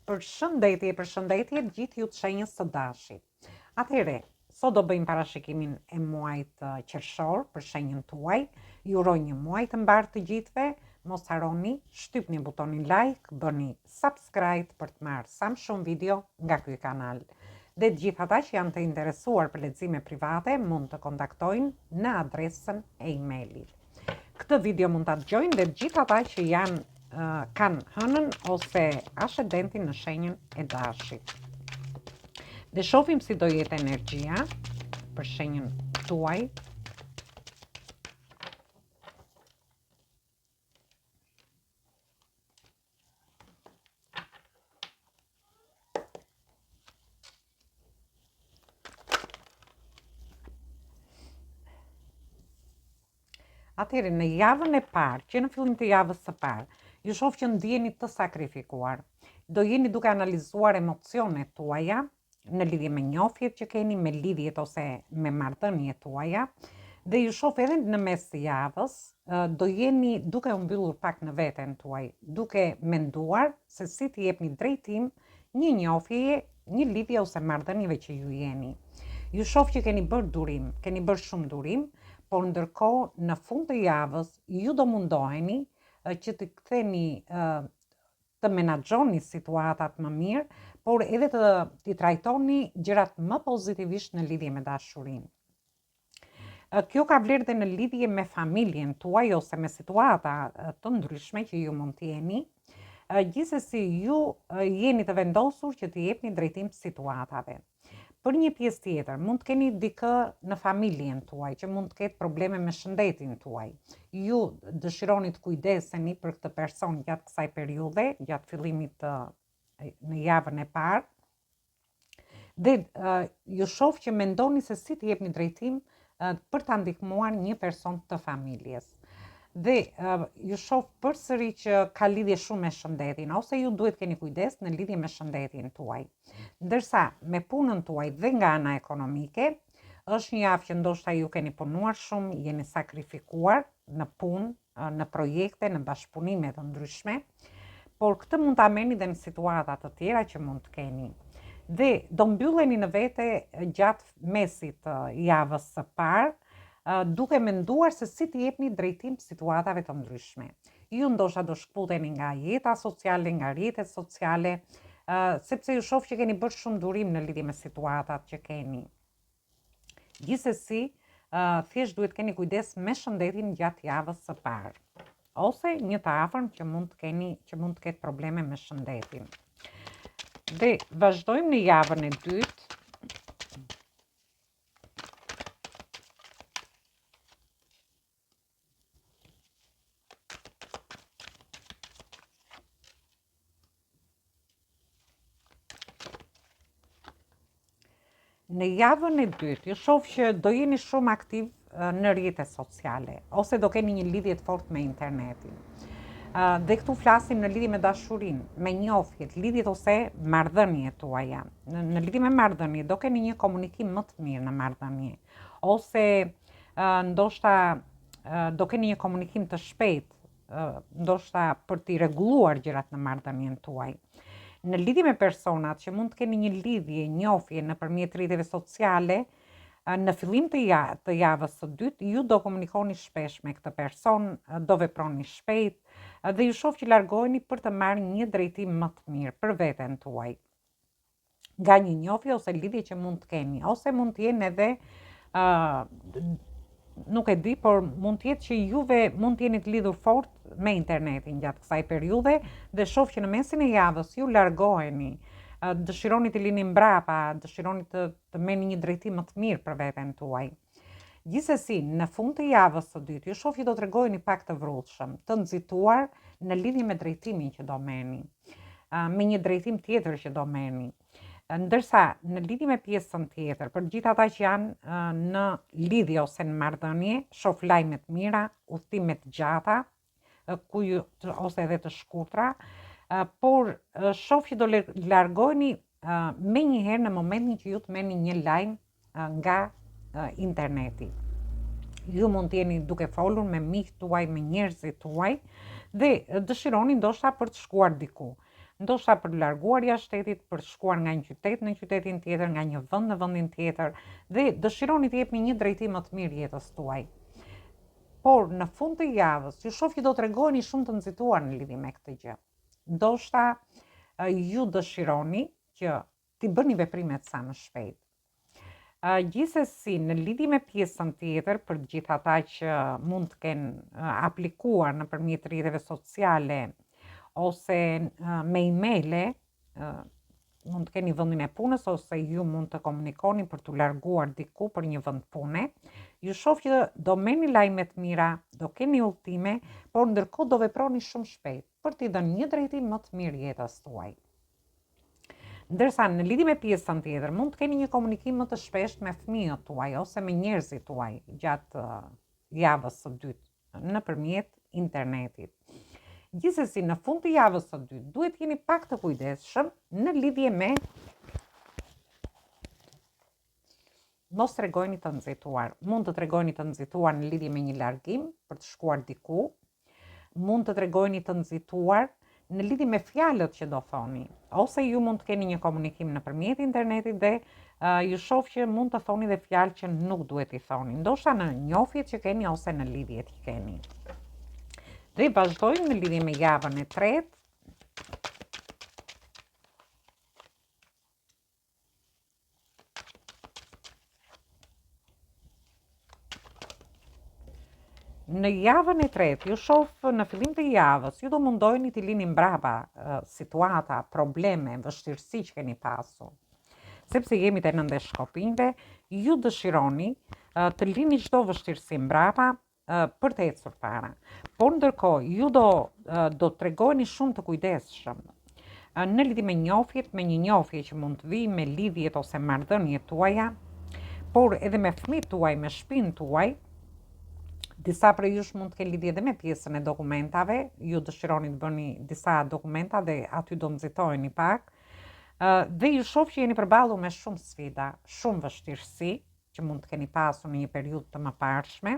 Përshëndetje gjithë ju të shenjës së dashit. Atëhere, sot do bëjmë parashikimin e muajit qershor për shenjën tuaj. Ju uroj një muaj të mbarë të gjithëve. Mos harroni, shtypni butonin like, bëni subscribe për të marrë sa më shumë video nga ky kanal. Dhe të gjithë ata që janë të interesuar për lexime private mund të kontaktojnë në adresën e emailit. Këtë video mund ta dëgjojnë dhe të gjithë ata që kanë hënën ose ascendentin në shenjën e dashit. Dhe shohim si do jetë energjia për shenjën tuaj. Atëherë, në javën e parë, që në fillim të javës së parë, ju shoh që ndjeni të sakrifikuar. Do jeni duke analizuar emocionet tuaja në lidhje me njohjet që keni, me lidhjet ose me marrëdhëniet tuaja, dhe ju shoh edhe në mes të javës, do jeni duke u mbyllur pak në veten tuaj, duke menduar se si t'i jepni drejtim një njohjeje, një lidhje ose marrëdhënieve që ju jeni. Ju shoh që keni bërë durim, keni bërë shumë durim, por ndërkohë në fund të javës ju do mundoheni që të ktheni të menaxhoni situatat më mirë, por edhe të trajtoni gjërat më pozitivisht në lidhje me dashurinë. Kjo ka vlerë dhe në lidhje me familjen tuaj ose me situata të ndryshme që ju mund të jeni. Gjithsesi ju jeni të vendosur që të jepni drejtim situatave. Për një pjesë tjetër, mund të keni dikë në familjen tuaj që mund të ketë probleme me shëndetin tuaj. Ju dëshironi të kujdeseni për këtë person gjatë kësaj periudhe, gjatë fillimit në javën e parë. Dhe ju shoh që mendoni se si të jepni drejtim për ta ndihmuar një person të familjes. Dhe ju shoh përsëri që ka lidhje shumë me shëndetin, ose ju duhet keni kujdes në lidhje me shëndetin tuaj. Ndërsa me punën tuaj dhe nga ana ekonomike, është një javë që ndoshta ju keni punuar shumë, jeni sakrifikuar në punë, në projekte, në bashkëpunime të ndryshme, por këtë mund ta merrni edhe në situata të tjera që mund të keni. Dhe do mbylleni në vete gjatë mesit të javës së parë, duke menduar se si të jepni drejtim situatave të ndryshme. Ju ndoshta do shkputeni nga jeta sociale, nga rrjetet sociale, sepse ju shoh që keni bërë shumë durim në lidhje me situatat që keni. Gjithsesi, thjesht duhet keni kujdes me shëndetin gjatë javës së parë, ose një të afërm që mund të ketë probleme me shëndetin. Dhe vazhdojmë në javën e dytë. Në javën e dytë, ju shoh që do jeni shumë aktiv në rrjetet sociale, ose do keni një lidhje të fortë me internetin. Dhe këtu flasim në lidhje me dashurinë, me njohjet, lidhjet ose marrëdhëniet tuaja. Në lidhje me marrëdhënie do keni një komunikim më të mirë në marrëdhënie, ose ndoshta do keni një komunikim të shpejtë, ndoshta për t'i rregulluar gjërat në marrëdhënien tuaj. Në lidhje me personat që mund të keni një lidhje, njohje nëpërmjet rrjeteve sociale, në fillim të javës së dytë, ju do komunikoni shpesh me këtë person, do veproni shpejt, dhe ju shoh që largoheni për të marrë një drejtim më të mirë për veten tuaj. Nga një njohje ose lidhje që mund të keni, ose mund të jenë edhe nuk e di, por mund të jetë që juve mund të jeni të lidhur fort me internetin gjatë kësaj periudhe, dhe shoh që në mesin e javës ju largoheni, dëshironi të lini mbrapa, dëshironi të merrni një drejtim më të mirë për veten tuaj. Gjithsesi, në fund të javës së dytë, ju shoh që do t'rregoheni pak të vrrullshëm, të nxituar në lidhje me drejtimin që do merrni, me një drejtim tjetër që do merrni. Ndërsa në lidhje me pjesën tjetër, për gjithë ata që janë në lidhje ose në marrëdhënie, shoh lajme të mira, udhtime të gjata, ose edhe të shkurtra, por shoh që do largoheni menjëherë në momentin që ju të merrni një lajm nga interneti. Ju mund të jeni duke folur me miqtë tuaj, me njerëzit tuaj, dhe dëshironi ndoshta për të shkuar diku. ndoshta për larguarja shtetit, për shkuar nga një qytet në qytetin tjetër, nga një vend në vendin tjetër dhe dëshironi të jepni një drejtim më të mirë jetës tuaj. Por në fund të javës, ju shoh që do t'rregoni shumë të nxituar në lidhje me këtë gjë. Ndoshta ju dëshironi që t'i bëni veprimet sa më shpejt. Gjithsesi, në lidhje me pjesën tjetër, për të gjithë ata që mund të kenë aplikuar nëpërmjet rrjeteve sociale ose me emaile, mund të keni vendin e punës ose ju mund të komunikoni për t'u larguar diku për një vend pune, ju shoh që do merrni lajme të mira, do keni udhëtime, por ndërkohë do veproni shumë shpejt për t'i dhënë një drejtim më të mirë jetës tuaj. Ndërsa në lidhje me pjesën tjetër, mund të keni një komunikim më të shpeshtë me fëmijët tuaj ose me njerëzit tuaj gjatë javës së dytë nëpërmjet internetit. Gjithsesi, në fund të javës së dytë, duhet jeni pak të kujdesshëm në lidhje me mos tregojeni të nxituar. Mund të tregojeni të nxituar në lidhje me një largim për të shkuar diku. Mund të tregojeni të nxituar në lidhje me fjalët që do thoni, ose ju mund të keni një komunikim nëpërmjet internetit dhe ju shoh që mund të thoni dhe fjalë që nuk duhet i thoni, ndoshta në njohjet që keni ose në lidhjet që keni. Dhe vazhdojmë në lidhje me javën e tretë. Në javën e tretë, ju shoh në fillim të javës, ju do mundoheni t'i lini mbrapa situata, probleme, vështirësi që keni pasur. Sepse jemi te nënde shkopinjve, ju dëshironi të lini çdo vështirësi mbrapa për të ecur para. Por ndërkohë, ju do tregoni shumë të kujdesshëm në lidhje me njohjet, me një njohje që mund të vijë me lidhjet ose marrëdhëniet tuaja, por edhe me fëmijët tuaj, me shtëpinë tuaj. Disa prej jush mund të kenë lidhje edhe me pjesën e dokumentave, ju dëshironi të bëni disa dokumenta dhe aty do nxitoheni pak. Dhe ju shoh që jeni përballur me shumë sfida, shumë vështirësi që mund të keni pasur në një periudhë të mëparshme,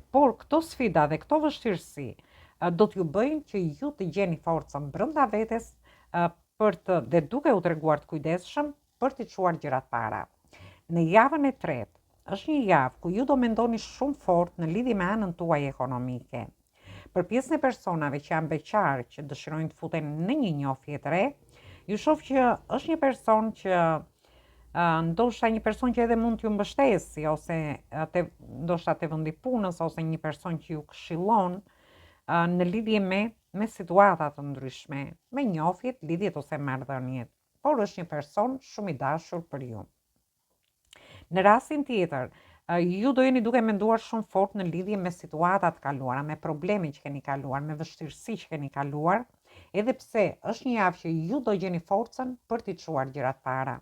por këto sfida dhe këto vështirësi do t'ju bëjnë që ju të gjeni forcën brenda vetes dhe duke u treguar të kujdesshëm për t'i çuar gjërat para. Në javën e tretë është një javë ku ju do mendoni shumë fort në lidhje me anën tuaj ekonomike. Për pjesën e personave që janë beqar, që dëshirojnë të futen në një njohje të re, ju shoh që është një person që ndoshta një person që edhe mund t'ju mbështesi ose ndoshta te vendi punës ose një person që ju këshillon në lidhje me situata të ndryshme, me njohjet, lidhjet ose marrëdhëniet, por është një person shumë i dashur për ju. Në rastin tjetër, ju do jeni duke menduar shumë fort në lidhje me situata të kaluara, me probleme që keni kaluar, me vështirësi që keni kaluar, edhe pse është një javë që ju do gjeni forcën për t'i çuar gjërat para.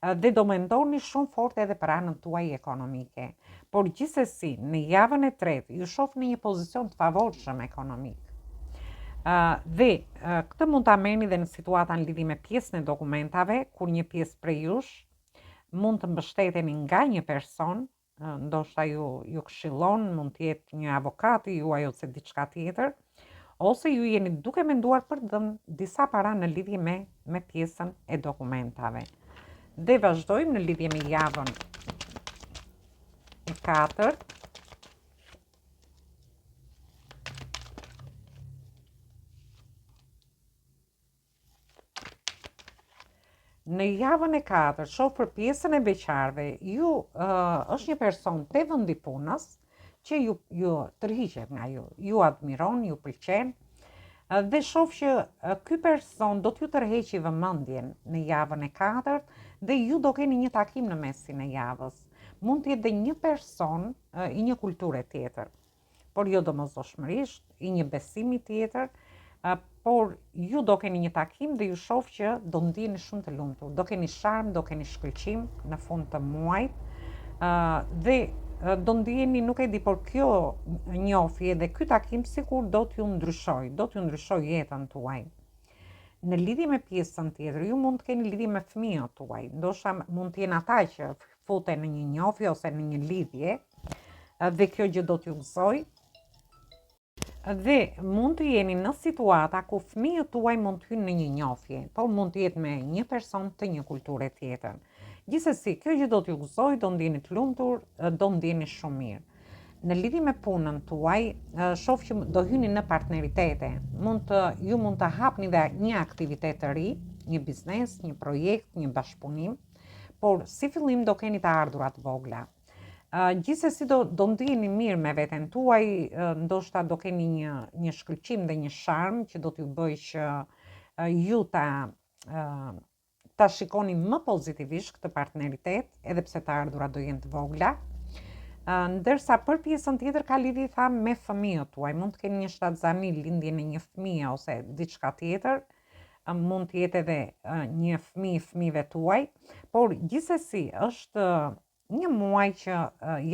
Dhe do mendoni shumë fort edhe për anën tuaj ekonomike. Por gjithsesi, në javën e tretë, ju shoh në një pozicion të favorshëm ekonomik. Dhe këtë mund ta merrni dhe në situata në lidhje me pjesën e dokumentave, kur një pjesë prej jush mund të mbështeteni nga një person, ndoshta ju këshillon, mund të jetë një avokat juaj ose diçka tjetër, ose ju jeni duke menduar për të dhënë disa para në lidhje me pjesën e dokumentave. Dhe vazhdojmë në lidhje me javën e katërt. Në javën e katërt, shoh për pjesën e beqarve, ju është një person te vendi punës që ju tërhiqet nga ju admiron, ju pëlqen, dhe shoh që ky person do t'ju tërheqë vëmendjen në javën e katërt dhe ju do keni një takim në mesin e javës. Mund të jetë dhe një person i një kulture tjetër, por jo domosdoshmërisht, i një besimi tjetër, por ju do keni një takim dhe ju shoh që do ndiheni shumë të lumtur. Do keni sharm, do keni shkëlqim në fund të muajit, dhe do ndiheni, nuk e di, por kjo njohje dhe ky takim sikur do t'ju ndryshoj jetën tuaj. Në lidhje me pjesën tjetër, ju mund të keni lidhje me fëmijët tuaj. Ndoshta mund të jenë ata që futen në një njohje ose në një lidhje dhe kjo gjë do t'ju gëzoj. Dhe mund të jeni në situata ku fëmijët tuaj mund të hynë në një njohje, por mund të jetë me një person të një kulture tjetër. Gjithsesi, kjo gjë do t'ju gëzoj, do ndjeni të lumtur, do ndjeni shumë mirë. Në lidhje me punën tuaj, shoh që do hyni në partneritete. Ju mund të hapni dhe një aktivitet të ri, një biznes, një projekt, një bashkëpunim, por si fillim do keni të ardhurat vogla. Gjithsesi do ndiheni mirë me veten tuaj, ndoshta do keni një shkëlqim dhe një sharm që do t'ju bëjë që ju ta shikoni më pozitivisht këtë partneritet, edhe pse të ardhurat do jenë të vogla. Ndërsa për pjesën tjetër ka lidhje me fëmijët tuaj, mund të keni një shtatzani, lindjen e një fëmie ose diçka tjetër, mund të jetë edhe një fëmijëve tuaj, por gjithsesi është një muaj që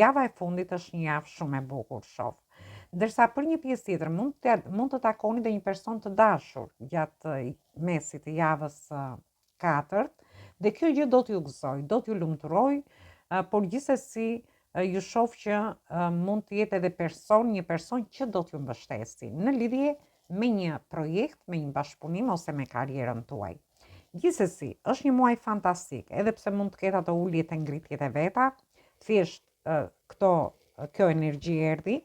java e fundit është një javë shumë e bukur, shoh. Ndërsa për një pjesë tjetër mund të takoni dhe një person të dashur gjatë mesit të javës 4, dhe kjo gjë do t'ju gëzoj, do t'ju lumturoj, por gjithsesi ju shoh që mund të jetë edhe një person që do t'ju mbështesi në lidhje me një projekt, me një bashkëpunim ose me karrierën tuaj. Gjithsesi, është një muaj fantastik, edhe pse mund të ketë ato uljet e ngritjet e veta, thjesht kjo energji erdhi.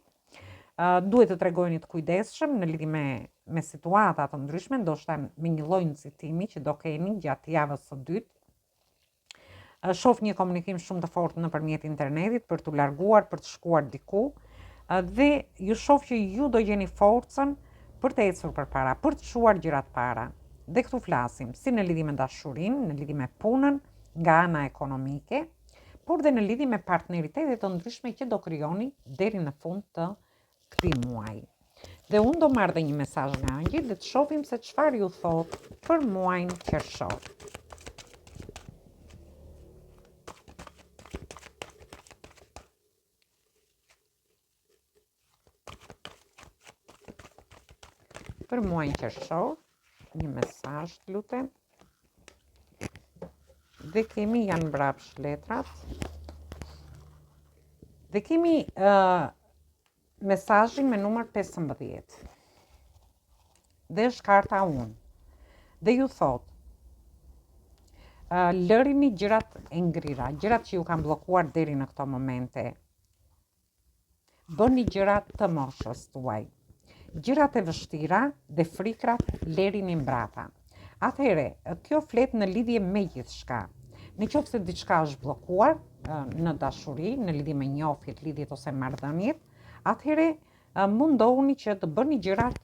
Duhet të tregojeni të kujdesshëm në lidhje me situata të ndryshme, ndoshta me një lloj nxitimi që do keni gjatë javës së dytë. Shoh një komunikim shumë të fortë nëpërmjet internetit për t'u larguar, për të shkuar diku, dhe ju shoh që ju do gjeni forcën për të ecur përpara, për të çuar gjërat para. Dhe këtu flasim si në lidhje me dashurinë, në lidhje me punën, nga ana ekonomike, por dhe në lidhje me partneritete të ndryshme që do krijoni deri në fund të këtij muaji. Dhe unë do marr dhe një mesazh nga angjëjt dhe të shohim se çfarë ju thot për muajin qershor. Për muajin qershor, një mesazh, lutem. Dhe kemi janë mbrapsht letrat. Dhe kemi mesazhin me numër 15. Dhe është karta unë. Dhe ju thot, lërini gjërat e ngrira, gjërat që ju kanë bllokuar deri në këto momente. Bëni gjërat të moshës tuaj. Gjërat e vështira dhe frikrat lerini mbrapa. Atëhere, kjo flet në lidhje me gjithçka. Në qoftë se diçka është bllokuar në dashuri, në lidhje me njohjet, lidhjet ose marrëdhëniet, atëhere mundohuni që të bëni gjërat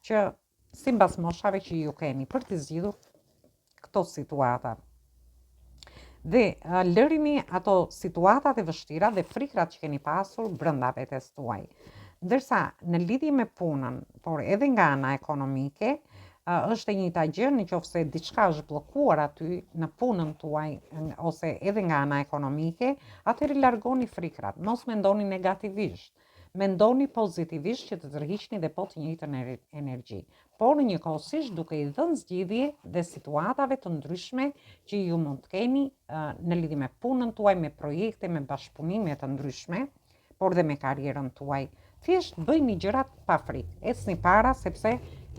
që sipas moshave që ju keni për të zgjidhur këto situata. Dhe lërini ato situatat e vështira dhe frikrat që keni pasur brenda vetes tuaj. Ndërsa në lidhje me punën, por edhe nga ana ekonomike, është e njëjta gjë, nëse diçka është bllokuar aty në punën tuaj ose edhe nga ana ekonomike, atëherë largoni frikrat, mos mendoni negativisht. Mendoni pozitivisht që të tërhiqni dhe po të njëjtën energji, por njëkohësisht duke i dhënë zgjidhje dhe situatave të ndryshme që ju mund të keni në lidhje me punën tuaj, me projekte, me bashkëpunime të ndryshme, por dhe me karrierën tuaj. Thjesht bëjni gjërat pa frikë, ecni para sepse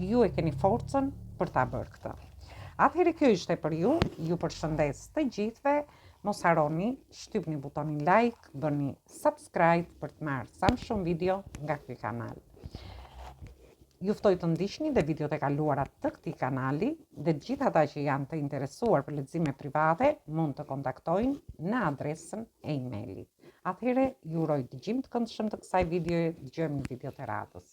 ju e keni forcën për ta bërë këtë. Atëherë kjo ishte për ju përshëndes të gjithëve, mos harroni, shtypni butonin like, bëni subscribe për të marrë sa më shumë video nga ky kanal. Ju ftoj të ndiqni dhe videot e kaluara të këtij kanali dhe të gjithë ata që janë të interesuar për lexime private mund të kontaktojnë në adresën e emailit. Atëherë, ju uroj dëgjim të këndshëm të kësaj videoje, dëgjojmë në video të radhës.